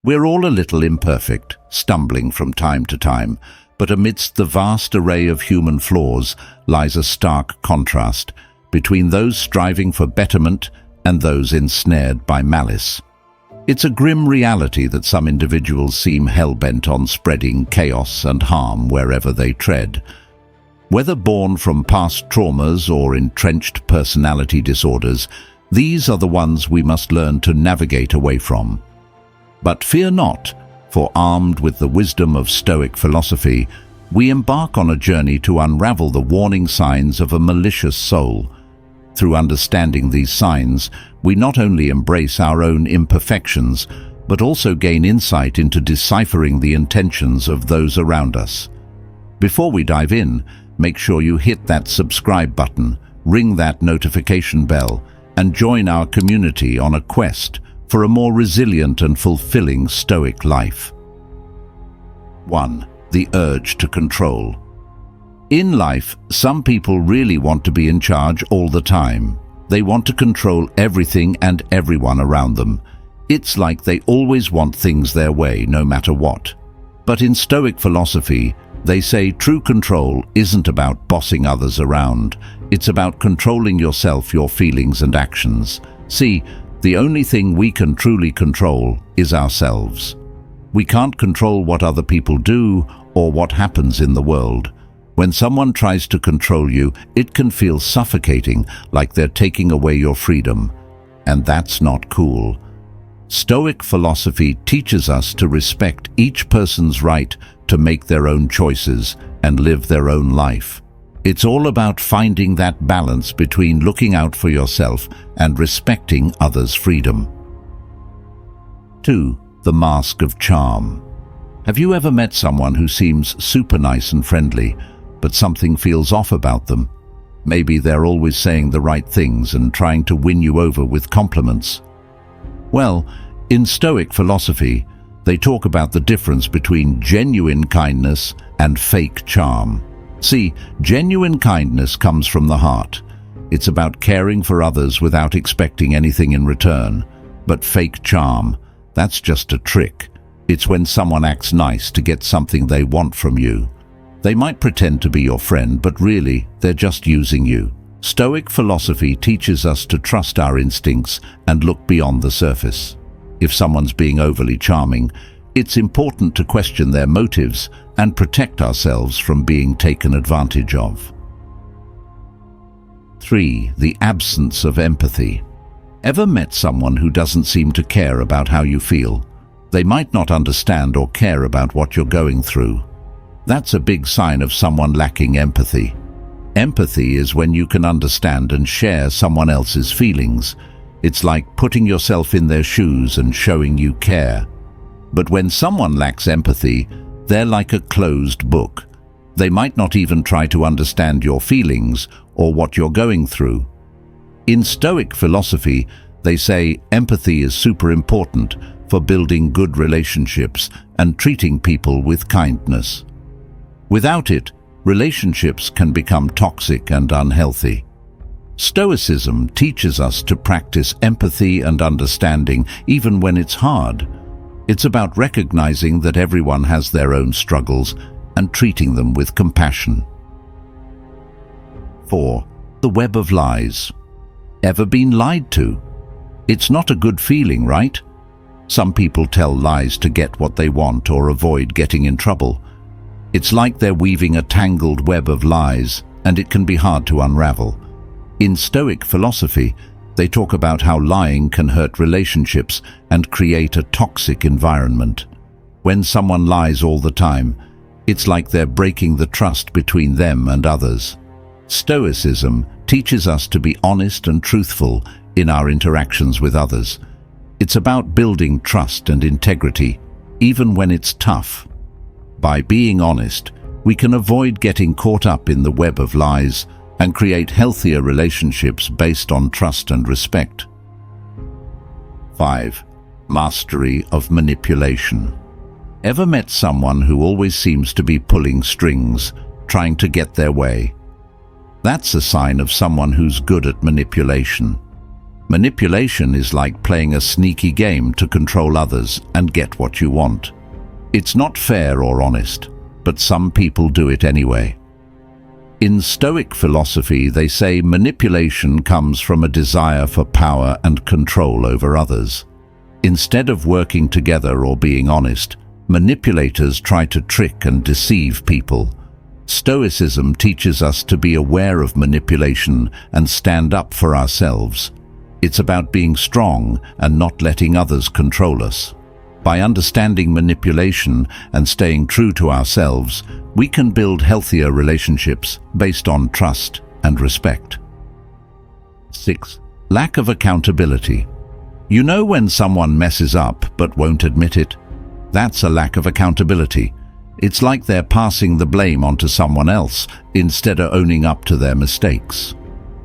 We're all a little imperfect, stumbling from time to time, but amidst the vast array of human flaws lies a stark contrast between those striving for betterment and those ensnared by malice. It's a grim reality that some individuals seem hell-bent on spreading chaos and harm wherever they tread. Whether born from past traumas or entrenched personality disorders, these are the ones we must learn to navigate away from. But fear not, for armed with the wisdom of Stoic philosophy, we embark on a journey to unravel the warning signs of a malicious soul. Through understanding these signs, we not only embrace our own imperfections, but also gain insight into deciphering the intentions of those around us. Before we dive in, make sure you hit that subscribe button, ring that notification bell, and join our community on a quest for a more resilient and fulfilling Stoic life. 1. The urge to control. In life, some people really want to be in charge all the time. They want to control everything and everyone around them. It's like they always want things their way, no matter what. But in Stoic philosophy, they say true control isn't about bossing others around. It's about controlling yourself, your feelings and actions. See, the only thing we can truly control is ourselves. We can't control what other people do or what happens in the world. When someone tries to control you, it can feel suffocating, like they're taking away your freedom. And that's not cool. Stoic philosophy teaches us to respect each person's right to make their own choices and live their own life. It's all about finding that balance between looking out for yourself and respecting others' freedom. 2. The mask of charm. Have you ever met someone who seems super nice and friendly, but something feels off about them? Maybe they're always saying the right things and trying to win you over with compliments. Well, in Stoic philosophy, they talk about the difference between genuine kindness and fake charm. See, genuine kindness comes from the heart. It's about caring for others without expecting anything in return. But fake charm, that's just a trick. It's when someone acts nice to get something they want from you. They might pretend to be your friend, but really, they're just using you. Stoic philosophy teaches us to trust our instincts and look beyond the surface. If someone's being overly charming, it's important to question their motives and protect ourselves from being taken advantage of. 3. The absence of empathy. Ever met someone who doesn't seem to care about how you feel? They might not understand or care about what you're going through. That's a big sign of someone lacking empathy. Empathy is when you can understand and share someone else's feelings. It's like putting yourself in their shoes and showing you care. But when someone lacks empathy, they're like a closed book. They might not even try to understand your feelings or what you're going through. In Stoic philosophy, they say empathy is super important for building good relationships and treating people with kindness. Without it, relationships can become toxic and unhealthy. Stoicism teaches us to practice empathy and understanding even when it's hard. It's about recognizing that everyone has their own struggles and treating them with compassion. 4. The web of lies. Ever been lied to? It's not a good feeling, right? Some people tell lies to get what they want or avoid getting in trouble. It's like they're weaving a tangled web of lies, and it can be hard to unravel. In Stoic philosophy, they talk about how lying can hurt relationships and create a toxic environment. When someone lies all the time, it's like they're breaking the trust between them and others. Stoicism teaches us to be honest and truthful in our interactions with others. It's about building trust and integrity, even when it's tough. By being honest, we can avoid getting caught up in the web of lies and create healthier relationships based on trust and respect. 5. Mastery of manipulation. Ever met someone who always seems to be pulling strings, trying to get their way? That's a sign of someone who's good at manipulation. Manipulation is like playing a sneaky game to control others and get what you want. It's not fair or honest, but some people do it anyway. In Stoic philosophy, they say manipulation comes from a desire for power and control over others. Instead of working together or being honest, manipulators try to trick and deceive people. Stoicism teaches us to be aware of manipulation and stand up for ourselves. It's about being strong and not letting others control us. By understanding manipulation and staying true to ourselves, we can build healthier relationships based on trust and respect. 6. Lack of accountability. You know when someone messes up but won't admit it? That's a lack of accountability. It's like they're passing the blame onto someone else instead of owning up to their mistakes.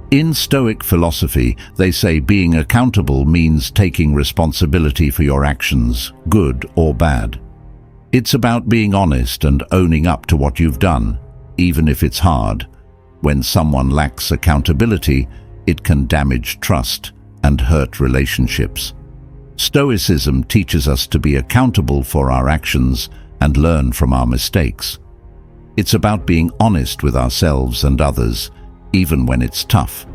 In Stoic philosophy, they say being accountable means taking responsibility for your actions, good or bad. It's about being honest and owning up to what you've done, even if it's hard. When someone lacks accountability, it can damage trust and hurt relationships. Stoicism teaches us to be accountable for our actions and learn from our mistakes. It's about being honest with ourselves and others, even when it's tough.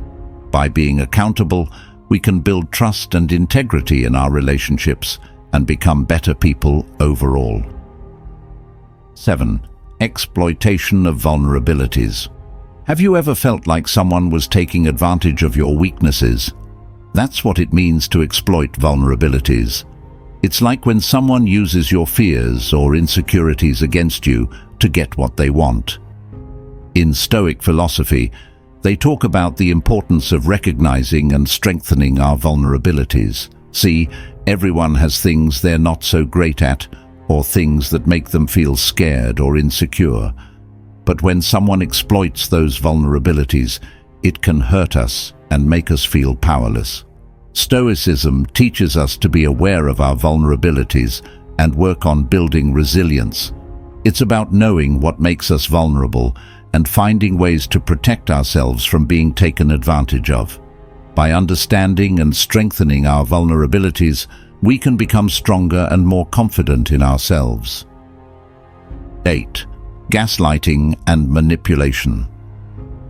By being accountable, we can build trust and integrity in our relationships and become better people overall. 7. Exploitation of vulnerabilities. Have you ever felt like someone was taking advantage of your weaknesses? That's what it means to exploit vulnerabilities. It's like when someone uses your fears or insecurities against you to get what they want. In Stoic philosophy, they talk about the importance of recognizing and strengthening our vulnerabilities. See, everyone has things they're not so great at, or things that make them feel scared or insecure. But when someone exploits those vulnerabilities, it can hurt us and make us feel powerless. Stoicism teaches us to be aware of our vulnerabilities and work on building resilience. It's about knowing what makes us vulnerable and finding ways to protect ourselves from being taken advantage of. By understanding and strengthening our vulnerabilities, we can become stronger and more confident in ourselves. 8. Gaslighting and manipulation.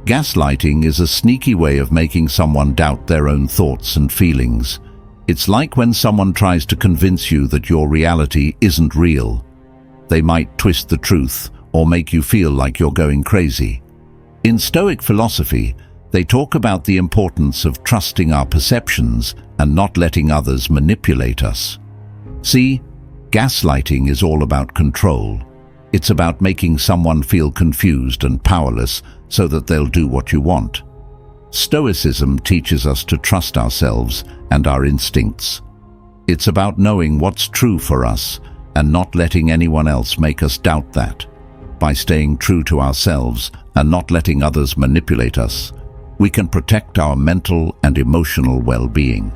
Gaslighting is a sneaky way of making someone doubt their own thoughts and feelings. It's like when someone tries to convince you that your reality isn't real. They might twist the truth or make you feel like you're going crazy. In Stoic philosophy, they talk about the importance of trusting our perceptions and not letting others manipulate us. See, gaslighting is all about control. It's about making someone feel confused and powerless so that they'll do what you want. Stoicism teaches us to trust ourselves and our instincts. It's about knowing what's true for us and not letting anyone else make us doubt that. By staying true to ourselves and not letting others manipulate us, we can protect our mental and emotional well-being.